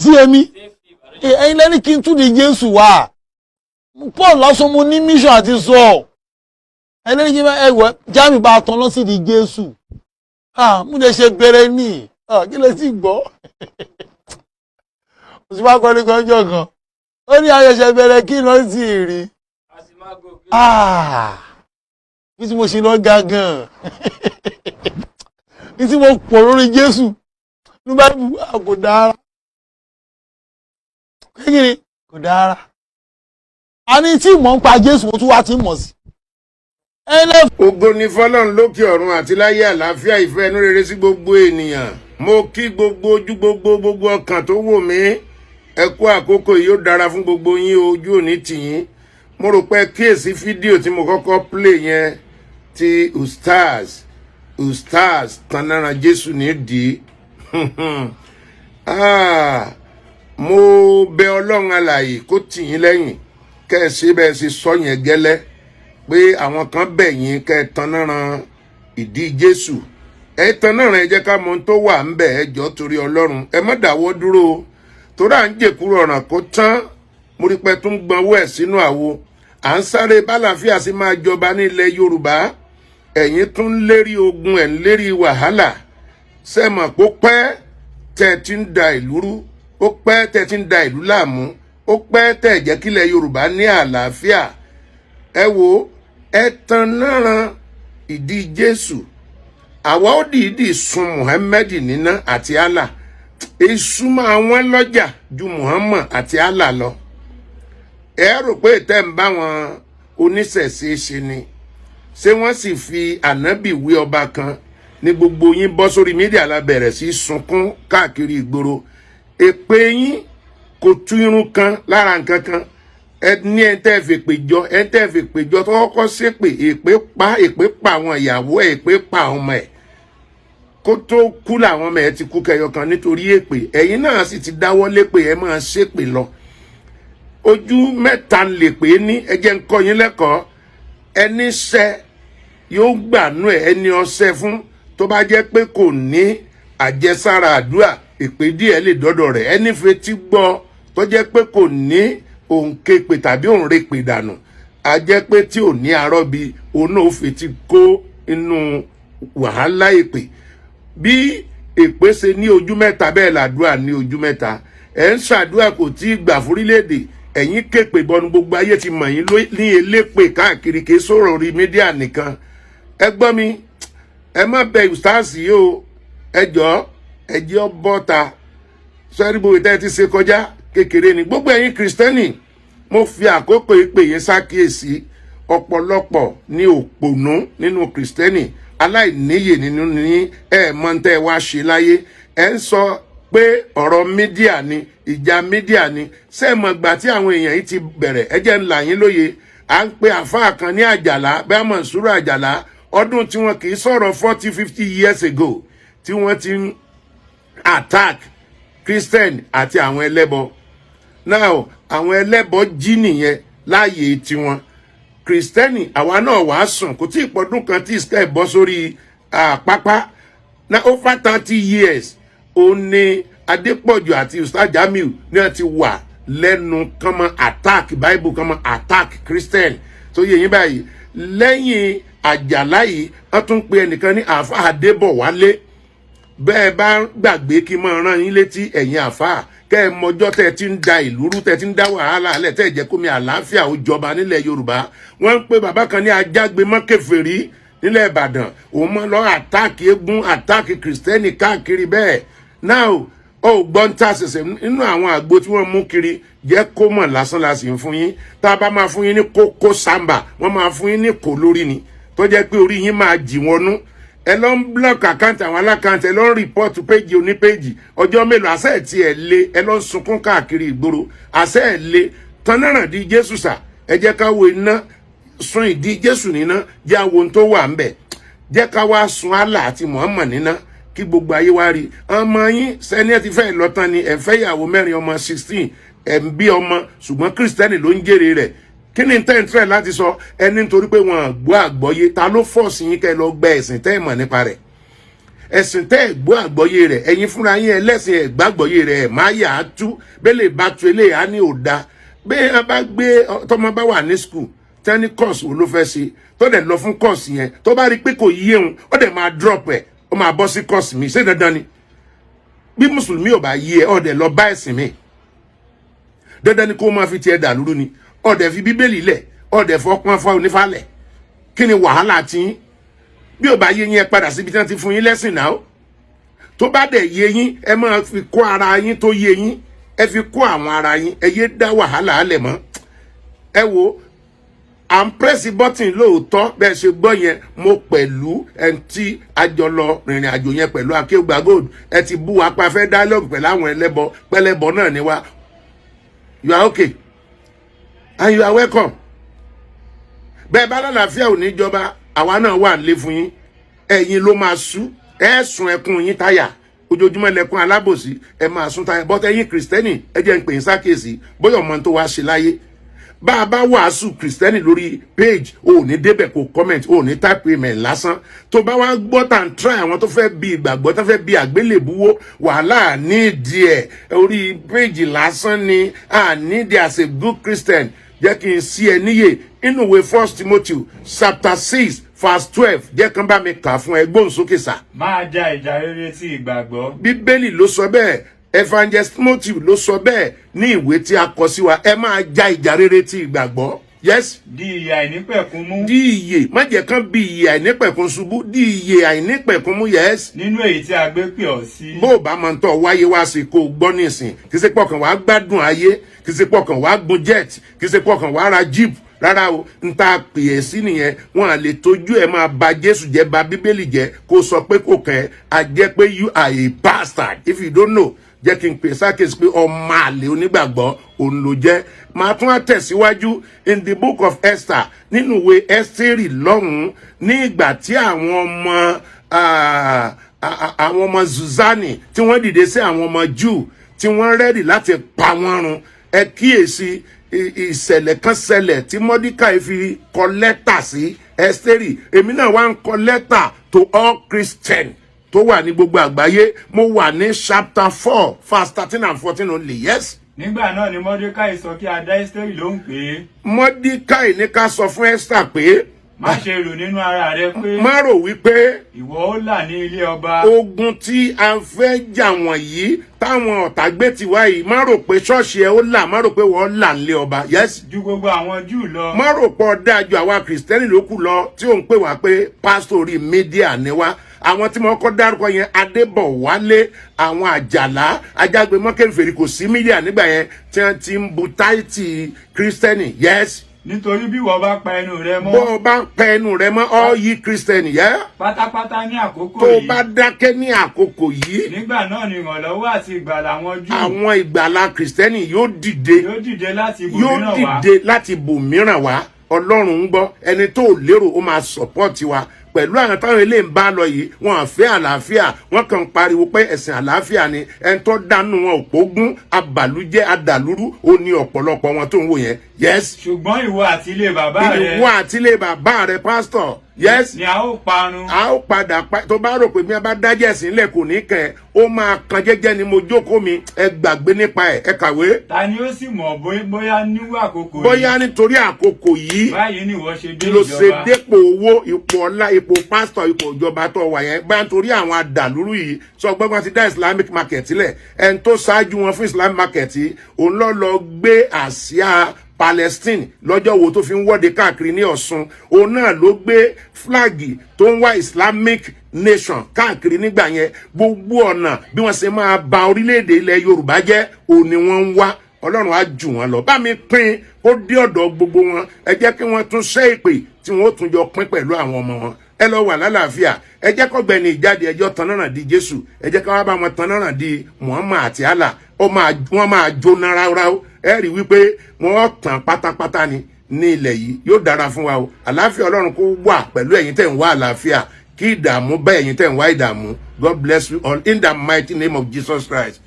sí èmi ẹ̀yin lẹ́ni kí n tún di Jésù wá Paul lásán mo ní mission àti sọ ẹ̀yin lẹ́ni kí n ẹ̀wọ̀ jáàmì bá tán lọ sí di Jésù mo lè ṣe bẹ̀rẹ̀ ní kí lè sì gbọ́ mo sì bá kọ́ ní kanjọ́ kan ó ní ayẹ̀ṣẹ̀ bẹ̀rẹ̀ kí lọ sí rí bí tí mo ṣe lọ gangan bí tí mo pọ̀ lórí Jésù ní bá kò dára kékeré kò dára a ní tí mọ̀ ń pa Jésù mo tún wá ti mọ̀ sí. Ògo ni fọ́lọ́run lókè ọ̀run àti láyé àlàáfíà ìfẹ́ inú rere sí gbogbo ènìyàn. Mo kí gbogbo ojú gbogbo ọkàn tó wò mí. Ẹ kú àkókò yìí ó dára fún gbogbo yín ojú òní tì yín. Mo rò pé kíyèsí fídíò tí mo kọ́kọ́ play yẹn ti Ustaz tanara Jésù nídìí. Mo bẹ̀ Ọlọ́run alààyè kó tì yín lẹ́yìn kẹ́ ẹ ṣe bẹ́ẹ̀ ṣe sọ yẹn gẹ́lẹ́ pé àwọn kan bẹ̀ yín kẹ́ ẹ tanara ìdí Jésù ẹ tanara ẹ jẹ́ ká mọ ohun tó wà ń bẹ̀ ẹ jọ̀ọ́ torí Ọlọ́run ẹ má dáwọ́ dúró torí à ń jèkúrò ọ̀ràn kó tán mo rí pé tó ń gbọ́nwó ẹ̀ sínú àwo à ń sáré bálàfíà sí máa jọba ní ilẹ̀ Yorùbá ẹ̀yin tún ń lérí ogun ẹ̀ ń lérí wàhálà sẹ́mọ̀ pó pẹ́ tẹ́ ti ń da ìlú rú ó pẹ́ tẹ́ ti ń da ìlú láàmú ó pẹ́ tẹ́ jẹ́ kílẹ̀ Yorùbá ní àlàáfíà ẹ wo ẹ tan náà ìdí Jésù àwa ó dìídì sun Muhammad níná àti Allah èṣù máa wọ́n lọ́jà ju Muhammad àti Allah lọ ẹ rò pé tẹ́ ń bá wọn oníṣẹ̀ṣe ṣe ni ṣé wọ́n sì fi ànábì wé ọba kan ní gbogbo yín bọ́ sórí mídíà la bẹ̀rẹ̀ sí sunkún káàkiri ìgboro èpè yín kò tú irun kan lára nǹkan kan ẹni ẹ tẹ́ fi péjọ tó kọ́kọ́ ṣépè èpè pa àwọn ìyàwó ẹ̀ èpè pa àwọn ọmọ ẹ̀ kó tó kú làwọn ọmọ ẹ̀ ti kú kẹyọ kan nítorí èpè ẹ̀yin náà sì ti dáwọ́ lépè ẹ máa ṣépè lọ ojú mẹ́ta lè pè ní ẹ jẹ́ ń kọ́ yín lẹ́kọ̀ọ́ ẹni ṣẹ́ yóò gbànú ẹ̀ ẹni ọṣẹ́ fún tó bá jẹ́ pé kò ní àjẹsára àdúrà èpè díẹ̀ lè dọ́dọ̀ rẹ̀ ẹni fetí gbọ́ tó jẹ́ pé kò ní òǹkepè tàbí òǹrepè dànù a jẹ́ pé tí ò ní arọ́bi òun náà fetí kó inú wàhálà èpè bí èpè ṣe ní ojú mẹ́ta bẹ́ẹ̀ làdúrà ní ojú mẹ́ta ẹ̀ ń ṣàdúrà kò tí ì gbà fúrílẹ̀-èdè ẹ̀yin képe bọnu gbogbo ayé ti mọ̀ yín ní elépè káàkiri kì í sọ̀rọ̀ orí mídíà nìkan ẹ gbọ́ mi ẹ má bẹ Ustaz yìí o ẹ jọ̀ọ́ ẹ jẹ́ bọ́ta sọ́rí bó tẹ́ ti ṣe kọjá kékeré ni gbogbo ẹ̀yin Kristẹni mo fi àkókò ìpè yẹn ṣàkíyèsí ọ̀pọ̀lọpọ̀ ní òpònú nínú Kristẹni aláìníyè nínú ní mọ̀ tẹ́ wá ṣe láyé ẹ ń sọ pé ọ̀rọ̀ mídíà ni ìjà mídíà ni sẹ́ẹ̀mọ̀ gbà tí àwọn èèyàn yìí ti bẹ̀rẹ̀ ẹ jẹ́ ń là yín lóye à ń pe àfáà kan ní Àjàlá bẹ́ẹ̀ Mọ̀nsúrù Àjàlá ọdún tí wọn kì í sọ̀rọ̀ 40-50 years ago tí wọ́n ti ń attack Christian àti àwọn ẹlẹ́bọ now àwọn ẹlẹ́bọ jí nìyẹn láàyè tiwọn Kristẹni àwa náà wàá sùn kò tí ì pọ̀dún kan tí Israel bọ́ sórí pápá na over 30 years ó ní Adépọ̀jù àti Ustaz Jamiu ní wọ́n ti wà lẹ́nu kan mọ́ attack Bible kan mọ́ attack Christian tó yẹ yín báyìí lẹ́yìn Àjàlá yìí wọ́n tún pe ẹnìkan ní àfáà Adébọ̀wálé bẹ́ẹ̀ bá gbàgbé kí máa rán yín létí ẹ̀yin àfáà kẹ́ ẹ mọjọ́ tẹ́ ti ń da ìlú rú tẹ́ ti ń dá wàhálà alẹ́ tẹ́ jẹ́ kómi àlàáfíà ó jọba nílẹ̀ Yorùbá wọ́n ń pe bàbá kan ní ajágbe mọ́ kèfèrí nílẹ̀ Ìbàdàn òun mọ́ lọ àtáàkì eégún àtáàkì Kristẹni káàkiri bẹ́ẹ̀ now ó gbọ́n tá ṣẹ̀ṣẹ̀ nínú àwọn àgbo tí wọ́n mú kiri jẹ́ kó mọ̀ lásán lásì fún yín tá a bá máa fún yín ní kókó samba wọ́n máa fún yín ní kò lórí ni tó jẹ́ pé orí yín máa jì wọnú ẹ lọ ń block account àwọn alákàntì ẹ lọ ń report péjì onípéjì ọjọ́ mélòó àṣẹ tí ẹ lé ẹ lọ ń sunkún káàkiri ìgboro àṣẹ ẹ lé tanáràn di Jésù sà ẹ jẹ́ ká wo iná sun ìdí Jésù níná jẹ́ àwọn ohun tó wà ń bẹ̀ jẹ́ ká wá sun Allah àti Muhammad níná kí gbogbo ayé wá rí ọmọ yín sẹ́ni ẹ ti fẹ́ lọ tán ni ẹ fẹ́ ìyàwó mẹ́rin ọmọ 16 ẹ ń bí ọmọ ṣùgbọ́n Kristẹni ló ń jèrè rẹ̀ kí ni tẹ́ láti sọ ẹni nítorí pé wọn gbọ́ àgbọ́yé ta ló fọ́ọ̀sì yín kẹ́ lọ gbẹ ẹ̀sìn tẹ́ mọ̀ nípa rẹ̀ ẹ̀sìn tẹ́ ẹ̀ gbọ́ àgbọ́yé rẹ̀ ẹ̀yin fúnra yín ẹlẹ́sìn ẹ̀ gbàgbọ́yé rẹ̀ ẹ̀ máa yà á tú bẹ́lẹ̀ bá tu eléyà á ní òda bẹ́ẹ̀ a bá gbé tọ́mọ bá wà ní skul tẹ́ ní kọ́ọ̀sì wo ló fẹ́ ṣe tó dẹ̀ lọ fún kọ́ọ̀sì yẹn tó bá rí pé kò yé òun ó dẹ̀ máa drop ẹ̀ ó máa bọ́ sí kọ́ọ̀sì mi ṣé dandan ni bí mùsùlùmí ò bá yé ẹ ó dẹ̀ lọ bá ẹ̀sìn mi dandan ni kó máa fi tiẹ̀ dà lúrú ni ó dẹ̀ fi bíbélì lẹ̀ ó dẹ̀ fọpọ́n fọ́ onífàlẹ̀ kí ni wàhálà tí bí ò bá yé yín ẹ padà síbi tí wọ́n ti fún yín lẹ́sìn náà tó bá dẹ̀ yé yín ẹ máa fi kó ara yín tó yé yín ẹ fi kó àwọn ara yín ẹ yé dá wàhálà alẹ̀ mọ́ ẹ wo à ń pẹ́sì bọ́tìn lóòótọ́ bẹ́ẹ̀ ṣe gbọ́ yẹn mo pẹ̀lú ẹni tí àjọlọ rìnrìn àjò yẹn pẹ̀lú Akéwùgbà Gold ẹ ti bú wa pa fẹ́ dialogue pẹ̀lú àwọn ẹlẹ́bọ pẹ́lẹ́bọ náà ni wa you are okay and you are welcome bẹ́ẹ̀ bá lálàáfíà ò ní jọba àwa náà wà nílé fún yín ẹ̀yin ló máa sú ẹ sùn ẹkún yín táyà ojoojúmọ́ lẹkún alábòsí ẹ máa sún táyà bọ́tẹ́ yín kìrìsìtẹ́nì ẹ jẹ́ ń pè yín sákèsí bóyá ọmọ tó wá ṣe láyé bá a bá wàásù kìrìsìtẹ́nì lórí page ò ní débẹ̀ kó comment ò ní type email lásán tó bá wá gbọ́ tàn try àwọn tó fẹ́ bí ìgbàgbọ́ tó fẹ́ bí àgbélébúwó wàhálà nídìí ẹ̀ orí page lásán ni nídìí as a good Christian jẹ́ kí n sí ẹ níyè inú ìwé 1 Timothy chapter 6 verse 12 jẹ́ kán bá mi kà fún ẹ gbóhùnsókè sà. máa ja ìjà rere ti ìgbàgbọ́. bíbélì ló sọ bẹ́ẹ̀ evangelist Timothy ló sọ bẹ́ẹ̀ ní ìwé tí a kọ sí wa ẹ máa ja ìjà rere ti ìgbàgbọ́. Yes. Di ìyè àìnípẹ̀kun mú. Di ìyè má jẹ́ kán bí ìyè àìnípẹ̀kun ṣubú di ìyè àìnípẹ̀kun mú. Yes. Nínú èyí tí a gbé pè ọ́ sí. Bó o bá máa ń tọ́ wáyé wá sí kó o gbọ́ nísìn kì í ṣe pọ̀kàn wá gbádùn ayé kì í ṣe pọ̀kàn wá gun jet kì í ṣe pọ̀kàn wá ra jeep rárá o n ta pè é sí nìyẹn wọn à lè tójú ẹ máa ba Jésù jẹ́ ba Bíbélì jẹ́ kó sọ pé kò kàn ẹ́ a jẹ́ pé you are a bastard if you don't know jẹ́ kí n pè sákèsí pé ọmọ àlè onígbàgbọ́ òun ló jẹ́ máa tún á tẹ̀síwájú in the book of Esther nínú ìwé Ẹ́sítérì lọ́hùn-ún ní ìgbà tí àwọn ọmọ Zuzani tí wọ́n dìde sí àwọn ọmọ Júù tí wọ́n rẹ́dì láti pa wọ́n run ẹ kíyèsí ìṣẹ̀lẹ̀ kan ṣẹlẹ̀ tí Mọ́díkàì fi kọ lẹ́tà sí Ẹ́sítérì èmi náà wá ń kọ lẹ́tà to all Christians tó wà ní gbogbo àgbáyé mo wà ní chapter 4 verse 13 and 14 only. Yes. Nígbà náà ni Mọ́díkàì sọ kí a dá Ẹ́sítérì lóhùn pé. Mọ́díkàì ní ká sọ fún Ẹ́sítà pé. Má ṣe rò nínú ara rẹ pé. Má rò wípé. Ìwọ ó là ní ilé ọba. Ogun tí a fẹ́ jà wọ̀nyí táwọn ọ̀tá gbé ti wá yìí má rò pé ṣọ́ọ̀ṣì ẹ ó là má rò pé wọ́n là nílé ọba. Yes. Ju gbogbo àwọn Júù lọ. Má rò pé ọ̀dà ju àwa Kìrìsìtẹ́nì lókù lọ tí ò ń pè wá pé pásítọ̀rì mídíà ni wá. Àwọn tí mo kọ́ dárúkọ yẹn Adébọ̀wálé àwọn Àjàlá Ajágbe mọ́kẹ́rìfèrè kò sí mídíà nígbà yẹn tí wọ́n ti ń bu táìtì Kírísítẹ́nì. Yes. Nítorí bí wọ́n bá pa ẹnu rẹ mọ́. Bó bá pa ẹnu rẹ mọ́ all ye Kírísítẹ́nì. Yeah. Pátápátá ní àkókò tó yìí. bá dákẹ́ ní àkókò yìí. Nígbà náà ni ìrànlọ́wọ́ àti ìgbàlà àwọn Júù. Àwọn ìgbàlà Kìrìsìtẹ́nì yóò dìde. Yóò dìde láti ibòmíràn wá. Yóò dìde láti ibòmíràn wá. Ọlọ́run ń gbọ́ ẹni tó lérò ó máa sọ̀pọ́ọ̀tì wa pẹ̀lú àwọn táwọn ilé ń bá lọ yìí wọn àfẹ́ àlàáfíà wọn kàn ń pariwo pé ẹ̀sìn àlàáfíà ni ẹni tó dánú wọn òpógún abàlújẹ́ adàlúrú ó ní ọ̀pọ̀lọpọ̀ wọn tó ń wò yẹn. Yes. Ṣùgbọ́n ìwọ àti ilé bàbá rẹ. Ìwọ àti ilé bàbá rẹ pásítọ̀. Yes. Ni a ó parun. A ó padà tó bá rò pé bí a bá dájẹ́ sílẹ̀ kò ní kẹ́ ẹ̀ ó máa kan jẹ́jẹ́ ni mo jókòó mi ẹ gbàgbé nípa ẹ̀ ẹ kàwé. Ta ni ó sì mọ̀ bóyá níwọ̀ àkókò yìí. Bóyá nítorí àkókò yìí. Báyìí ni ìwọ ṣe dé ìjọba. Ló ṣe dépò owó ipò ọlá ipò pásítọ̀ ipò ìjọba tó wà yẹn bá nítorí àwọn àdàlúrú yìí sọ gbọ́gbọ́n ti dá Islamic market sílẹ̀ ẹni tó ṣáájú wọn fún Islamic market òun lọ gbé àsíá Palestine lọ́jọ́ wo tó fi ń wọ́de káàkiri ní Ọ̀ṣun òun náà ló gbé flagi tó ń wá Islamic nation káàkiri nígbà yẹn gbogbo ọ̀nà bí wọ́n ṣe máa ba orílẹ̀-èdè ilẹ̀ Yorùbá jẹ́ òun ni wọ́n ń wá Ọlọ́run á jù wọ́n lọ bá mi pín kó dé ọ̀dọ̀ gbogbo wọn ẹ jẹ́ kí wọ́n tún ṣe ìpè tí wọ́n ó tún jọ pín pẹ̀lú àwọn ọmọ wọn ẹ lọ wà lálàáfíà ẹ jẹ́ kó gbẹ̀ni ìjáde ẹjọ́ tannára di Jésù ẹ jẹ́ ká wá bá wọn tannára di Muhammad àti Allah wọ́n máa jóná ráúráú ẹ rí wípé wọ́n tàn pátápátá ni ní ilẹ̀ yìí yóò dára fún wa o àlàáfíà Ọlọ́run kó wà pẹ̀lú ẹ̀yin tẹ̀ ń wá àlàáfíà kí ìdààmú bá ẹ̀yin tẹ̀ ń wá ìdààmú God bless you all in the mighty name of Jesus Christ.